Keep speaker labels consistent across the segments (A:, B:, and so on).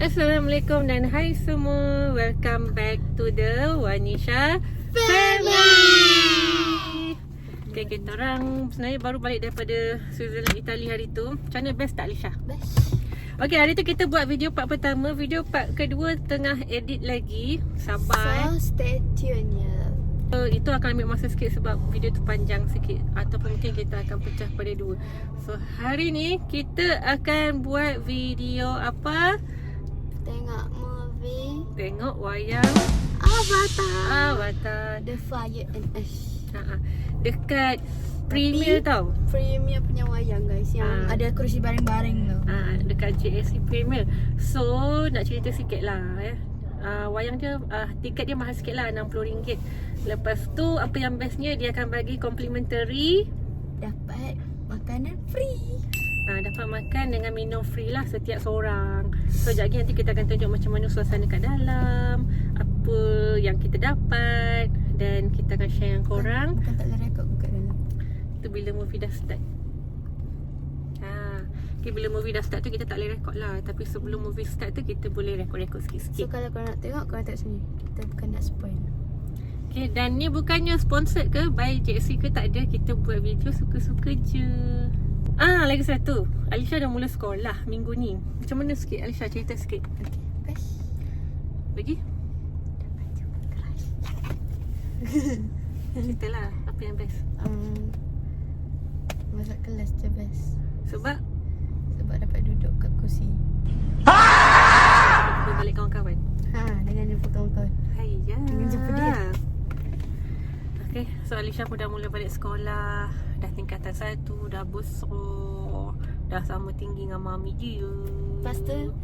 A: Assalamualaikum dan hai semua. Welcome back to the Wanisha Family. Okay, kita orang sebenarnya baru balik daripada Switzerland, Itali hari tu. Macam mana, best tak Alisha?
B: Best.
A: Okay, hari tu kita buat video part pertama. Video part kedua tengah edit lagi. Sabar.
B: So stay tune ya.
A: Itu akan ambil masa sikit sebab video tu panjang sikit. Ataupun mungkin kita akan pecah pada dua. So hari ni kita akan buat video apa?
B: Tengok movie
A: Tengok wayang Avatar
B: The Fire and Ash.
A: Dekat Premier tau.
B: Premier punya wayang guys, yang ada kerusi baring-baring tu.
A: Dekat JSC Premier. So nak cerita sikit lah wayang dia, tiket dia mahal sikit lah, RM60. Lepas tu apa yang bestnya, dia akan bagi complimentary,
B: Dapat makanan free.
A: dapat makan dengan minum free lah setiap seorang. So sekejap lagi nanti kita akan tunjuk macam mana suasana kat dalam, apa yang kita dapat, dan kita akan share dengan korang.
B: Bukan tak boleh rekod kat dalam.
A: Tu bila movie dah start. Okay, bila movie dah start tu kita tak boleh rekod lah. Tapi sebelum movie start tu kita boleh rekod-rekod
B: So
A: sikit-sikit.
B: kalau korang nak tengok, korang tengok sini. Kita bukan nak spoil.
A: Okay, dan ni bukannya sponsored ke by JSC ke, tak ada. Kita buat video suka-suka je. Lagi satu, Alisha dah mula sekolah minggu ni. Macam mana sikit Alisha, cerita sikit.
B: Okay, best.
A: Lagi? Cerita lah apa yang best.
B: Masuk kelas je best.
A: Sebab
B: dapat duduk kat kursi.
A: kita balik kawan-kawan.
B: Dengan jumpa kawan-kawan.
A: Hayya.
B: Dengan jumpa dia.
A: Okay, so Alisha pun dah mula balik sekolah. Dah tingkatan 1, dah besar, dah sama tinggi dengan mami dia.
B: Lepas tu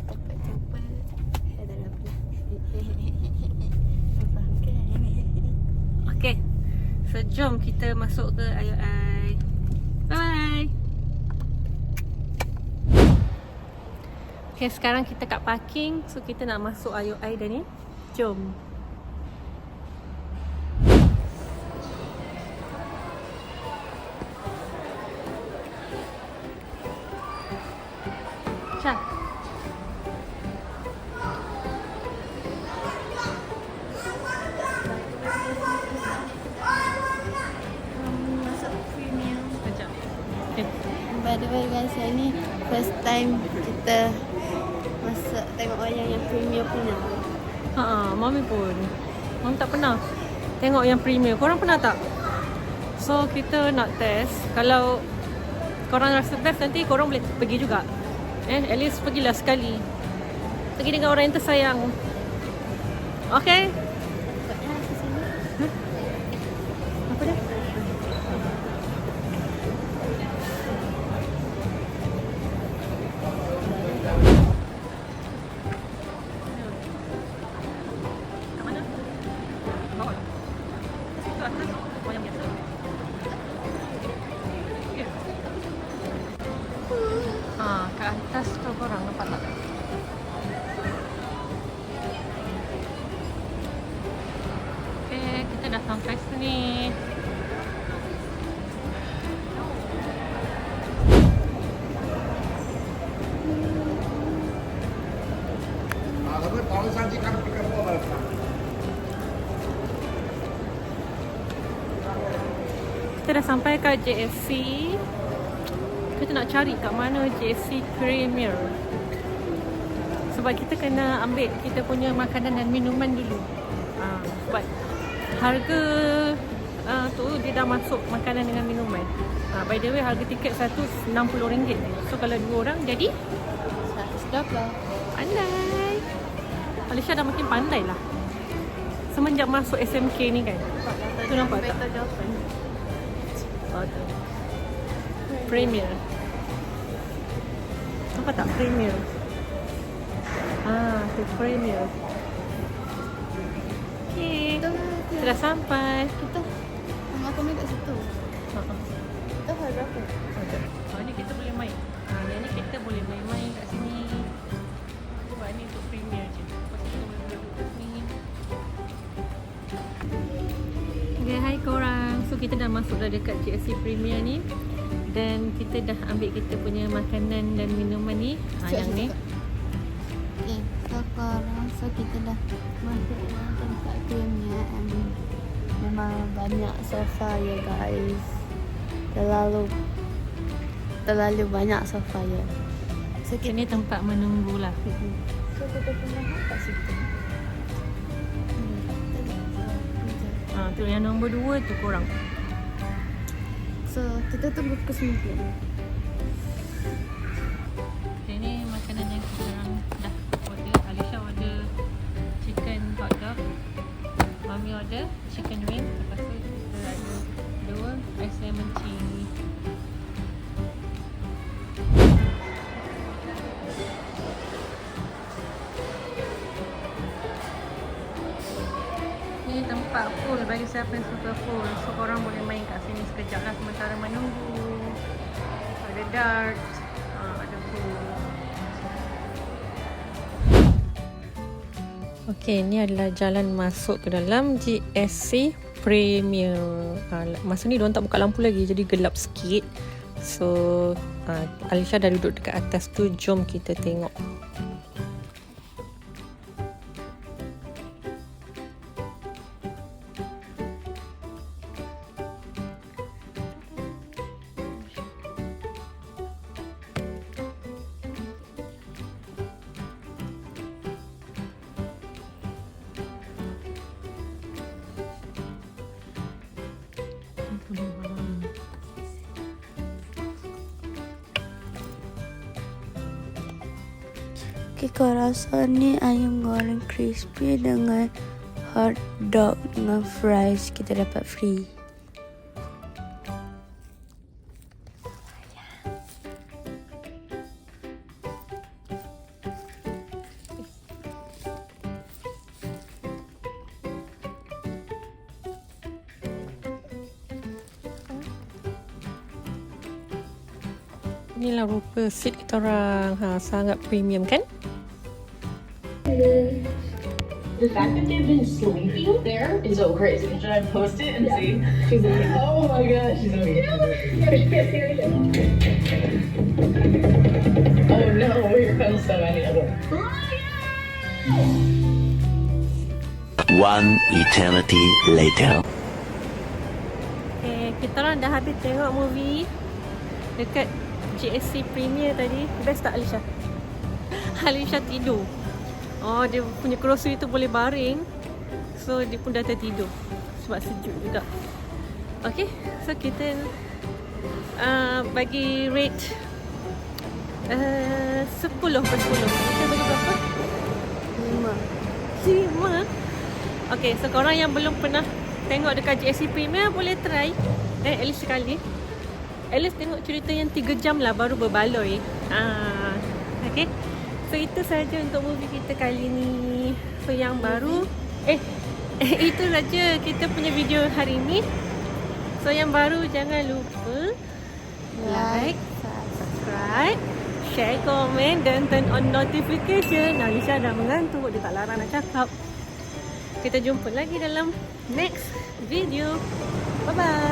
B: dapat jumpa dalam faham kan?
A: Okay, so jom kita masuk ke Ayo-Ai. Bye. Okay, sekarang kita kat parking. So kita nak masuk Ayo-Ai dah ni. Jom. Syah.
B: Masuk premium.
A: Sekejap. Okay.
B: By the way guys, hari ni first time kita masuk tengok wayang yang premium punya.
A: Mami pun. Mami tak pernah tengok yang premier. Korang pernah tak? So kita nak test. Kalau korang rasa best, nanti korang boleh pergi juga. At least pergilah sekali. Pergi dengan orang yang tersayang. Okay? Apa dia? Kat mana? Bawah. Ke atas? Wayang biasa. Ya. Kat atas tu korang nampak tak? Okay, kita dah sampai sini. Kita dah sampai kat JSC. Kita nak cari kat mana JSC Premier. Sebab kita kena ambil kita punya makanan dan minuman dulu. Sebab harga tu dia dah masuk makanan dengan minuman. By the way, harga tiket satu RM60. So kalau 2 orang jadi
B: $120.
A: pandai. Alisha dah makin pandai lah semenjak masuk SMK ni kan. Tu nampak tak? Tu Premier. Nampak tak? Premier. Tu Premier. Okay, kita dah sampai.
B: Kita makan dekat situ. Kita harga berapa?
A: Ni kita boleh main. Yang ni kita boleh main-main kat sini. Sebab ni untuk Premier je. Lepas tu kita boleh duduk kat sini. Okay, hai korang. So kita dah masuk dah dekat JSC Premier ni. Dan kita dah ambil kita punya makanan dan minuman ni. Yang ni.
B: sekarang. So kita dah masuk dalam tempat premium and memang banyak sofa ya guys. Terlalu banyak sofa ya. So
A: Ini tempat menunggu lah.
B: So kita kena kat situ.
A: Tu yang nombor 2 tu korang.
B: So kita tunggu pukul 9.
A: Ini makanan yang korang dah order. Alisha order chicken hot dog. Mami order chicken wing. Lepas tu kita ada 2 ice lemon tea. Ini tempat full bagi siapa yang suka full. So korang boleh main kat sini sekejap lah sementara menunggu. Ada dart, ada pool. Okey, ini adalah jalan masuk ke dalam GSC Premier. Masa ni diorang tak buka lampu lagi, jadi gelap sikit. So Alisha dah duduk dekat atas tu. Jom kita tengok.
B: Okay, kau rasa ni ayam goreng crispy dengan hot dog dengan fries kita dapat free.
A: Inilah rupa seat kita orang. Sangat premium kan?
C: The fact that they've been sleeping there is so crazy. Should I post it and see? She's like, oh my gosh, she's okay. Oh no, here comes so many of them.
D: One eternity later.
A: Okay, kita orang dah habis tengok movie dekat GSC Premier tadi. Best tak Alisha? Alisha tidur. Oh, dia punya kerusi tu boleh baring. So, dia pun dah tertidur. Sebab sejuk juga. Okay, so kita bagi rate 10/10. Kita bagi berapa? 5. Okay, so korang yang belum pernah tengok dekat GSC Premier boleh try. At least sekali. At least tengok cerita yang 3 jam lah baru berbaloi. Okay. So itu sahaja untuk movie kita kali ni. So yang baru itu saja kita punya video hari ni. So yang baru jangan lupa like, subscribe, share, komen dan turn on notification. Alisha dah mengantuk, dia tak larang nak cakap. Kita jumpa lagi dalam next video. Bye bye.